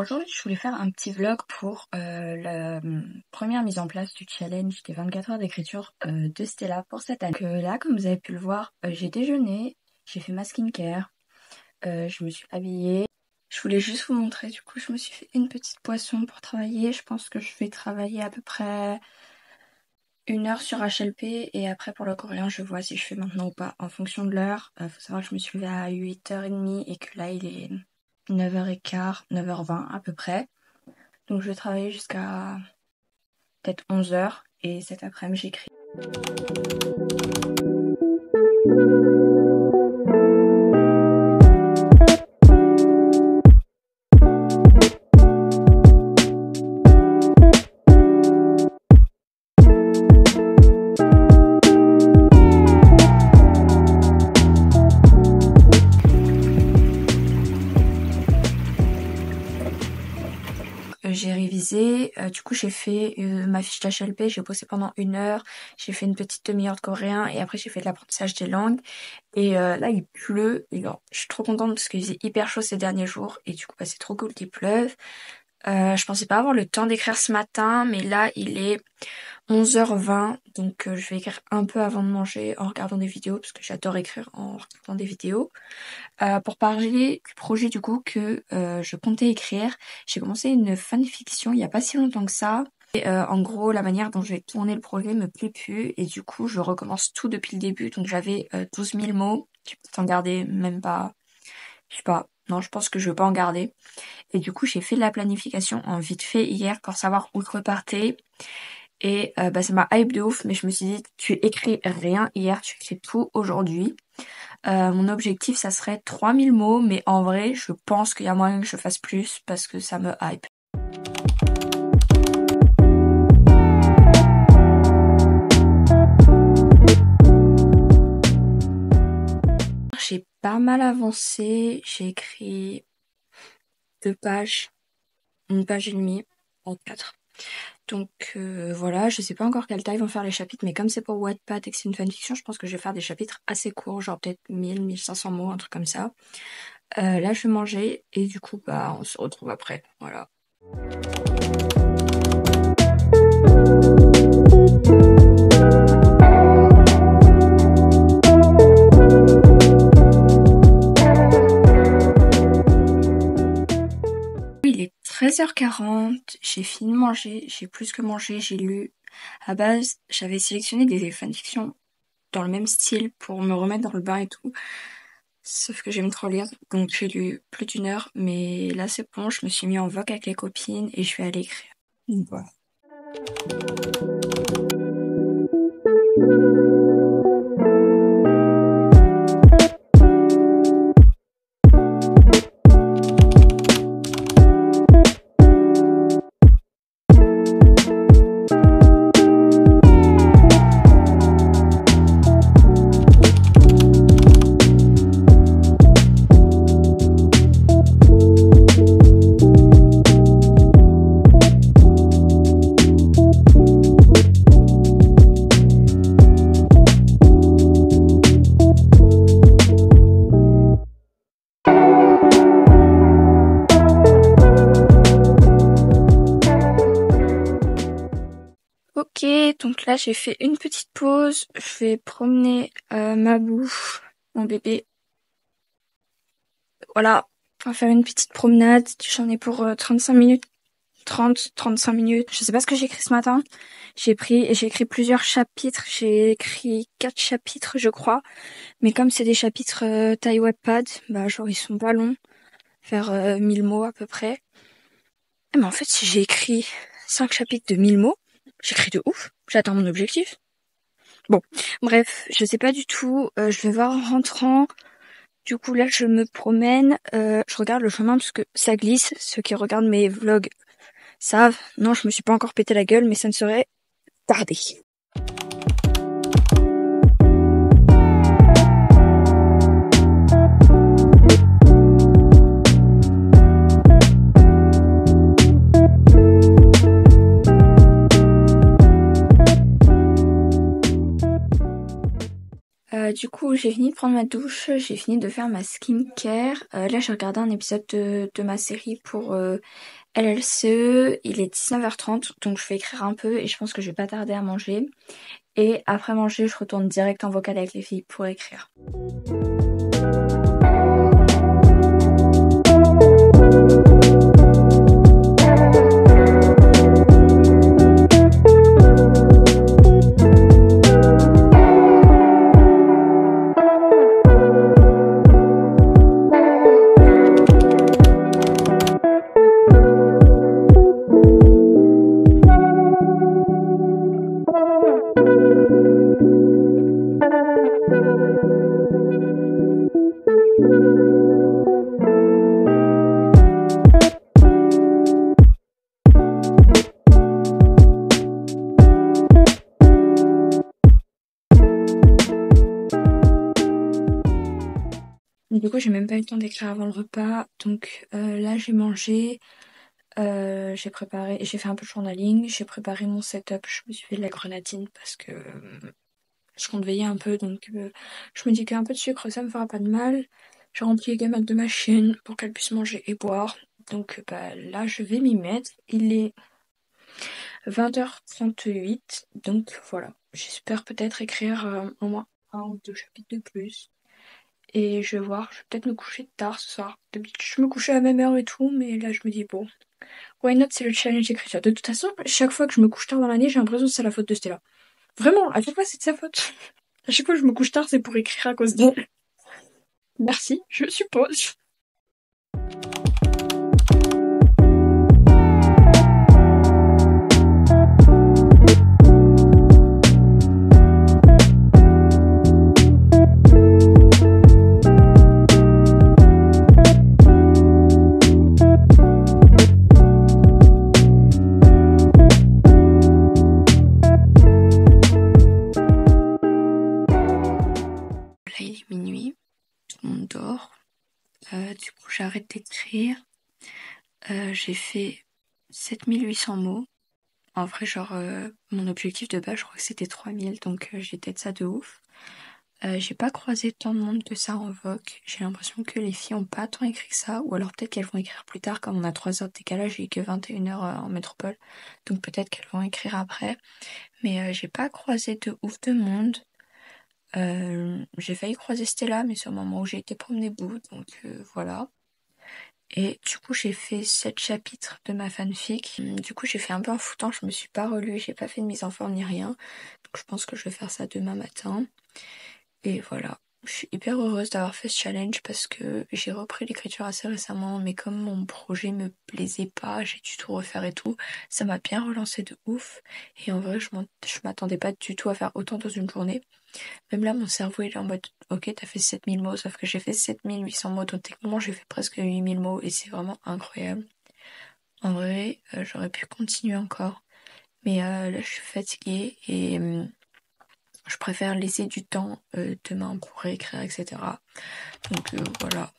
Aujourd'hui, je voulais faire un petit vlog pour la première mise en place du challenge des 24 heures d'écriture de Stella pour cette année. Donc, là, comme vous avez pu le voir, j'ai déjeuné, j'ai fait ma skincare, je me suis habillée. Je voulais juste vous montrer, du coup, je me suis fait une petite boisson pour travailler. Je pense que je vais travailler à peu près 1 heure sur HLP et après pour le coréen, je vois si je fais maintenant ou pas en fonction de l'heure. Faut savoir que je me suis levée à 8h30 et que là, il est 9h15, 9h20 à peu près. Donc je vais travailler jusqu'à peut-être 11h et cet après-midi j'écris. J'ai révisé, du coup j'ai fait ma fiche d'HLP, j'ai bossé pendant 1 heure, j'ai fait une petite demi-heure de coréen et après j'ai fait de l'apprentissage des langues. Et là il pleut, et alors, je suis trop contente parce qu'il faisait hyper chaud ces derniers jours et du coup bah, c'est trop cool qu'il pleuve. Je pensais pas avoir le temps d'écrire ce matin, mais là il est 11h20, donc je vais écrire un peu avant de manger en regardant des vidéos parce que j'adore écrire en regardant des vidéos. Pour parler du projet du coup que je comptais écrire, j'ai commencé une fanfiction il y a pas si longtemps que ça. Et, en gros, la manière dont j'ai tourné le projet me plaît plus et du coup, je recommence tout depuis le début. Donc j'avais 12 000 mots. Je vais peut-être en garder même pas, je sais pas. Non, je pense que je vais pas en garder. Et du coup, j'ai fait de la planification en vite fait hier pour savoir où je repartais. Et bah, ça m'a hype de ouf, mais je me suis dit, tu écris rien hier, tu écris tout aujourd'hui. Mon objectif, ça serait 3000 mots, mais en vrai, je pense qu'il y a moyen que je fasse plus parce que ça me hype. J'ai pas mal avancé, j'ai écrit 2 pages, 1 page et demie, en 4. Donc voilà, je sais pas encore quelle taille vont faire les chapitres, mais comme c'est pour Wattpad et que c'est une fanfiction, je pense que je vais faire des chapitres assez courts, genre peut-être 1000-1500 mots, un truc comme ça. Là, je vais manger et du coup, bah, on se retrouve après. Voilà. Il est 13h40, j'ai fini de manger, j'ai plus que mangé, j'ai lu. À base, j'avais sélectionné des fanfictions dans le même style pour me remettre dans le bain et tout. Sauf que j'aime trop lire, donc j'ai lu plus d'1 heure, mais là c'est bon, je me suis mis en vogue avec les copines et je vais aller écrire. Donc voilà. Ok, donc là j'ai fait une petite pause, je vais promener ma bouffe, mon bébé. Voilà, on va faire une petite promenade, j'en ai pour 35 minutes, 35 minutes. Je sais pas ce que j'ai écrit ce matin, j'ai écrit plusieurs chapitres, j'ai écrit 4 chapitres je crois, mais comme c'est des chapitres taille Wattpad, bah genre ils sont pas longs, faire 1000 mots à peu près. Mais en fait si j'ai écrit 5 chapitres de 1000 mots, j'écris de ouf, j'atteins mon objectif. Bon, bref, je sais pas du tout, je vais voir en rentrant. Du coup là je me promène, je regarde le chemin parce que ça glisse, ceux qui regardent mes vlogs savent. Non, je me suis pas encore pété la gueule, mais ça ne serait tardé. Du coup, j'ai fini de prendre ma douche, j'ai fini de faire ma skincare. Là, j'ai regardé un épisode de ma série pour LLCE, il est 19h30, donc je vais écrire un peu et je pense que je vais pas tarder à manger. Et après manger, je retourne direct en vocal avec les filles pour écrire. Du coup, j'ai même pas eu le temps d'écrire avant le repas. Donc là, j'ai mangé, j'ai préparé, j'ai fait un peu de journaling, j'ai préparé mon setup. Je me suis fait de la grenadine parce que je compte veiller un peu. Donc je me dis qu'un peu de sucre, ça me fera pas de mal. J'ai rempli les gamelles de ma chienne pour qu'elle puisse manger et boire. Donc bah, là, je vais m'y mettre. Il est 20h38. Donc voilà, j'espère peut-être écrire au moins un ou deux chapitres de plus. Et je vais voir, je vais peut-être me coucher tard ce soir. D'habitude, je me couchais à la même heure et tout, mais là, je me dis, bon, why not, c'est le challenge d'écriture. De toute façon, chaque fois que je me couche tard dans l'année, j'ai l'impression que c'est la faute de Stella. Vraiment, à chaque fois, c'est de sa faute. À chaque fois que je me couche tard, c'est pour écrire à cause d'elle. Merci, je suppose. Là, il est minuit, tout le monde dort. Du coup, j'arrête d'écrire. J'ai fait 7800 mots. En vrai, genre, mon objectif de base, je crois que c'était 3000, donc j'ai peut-être ça de ouf. J'ai pas croisé tant de monde que ça en voc. J'ai l'impression que les filles ont pas tant écrit que ça, ou alors peut-être qu'elles vont écrire plus tard, comme on a 3 heures de décalage et que 21h en métropole. Donc peut-être qu'elles vont écrire après. Mais j'ai pas croisé de ouf de monde. J'ai failli croiser Stella, mais c'est au moment où j'ai été promener bout, donc voilà. Et du coup, j'ai fait 7 chapitres de ma fanfic. Du coup, j'ai fait un peu en foutant, je me suis pas relue, j'ai pas fait de mise en forme ni rien. Donc je pense que je vais faire ça demain matin. Et voilà. Je suis hyper heureuse d'avoir fait ce challenge parce que j'ai repris l'écriture assez récemment, mais comme mon projet me plaisait pas, j'ai dû tout refaire et tout, ça m'a bien relancé de ouf. Et en vrai, je m'attendais pas du tout à faire autant dans une journée. Même là, mon cerveau il est en mode, ok, t'as fait 7000 mots, sauf que j'ai fait 7800 mots, donc techniquement j'ai fait presque 8000 mots et c'est vraiment incroyable. En vrai, j'aurais pu continuer encore, mais là je suis fatiguée et je préfère laisser du temps demain pour réécrire, etc. Donc voilà.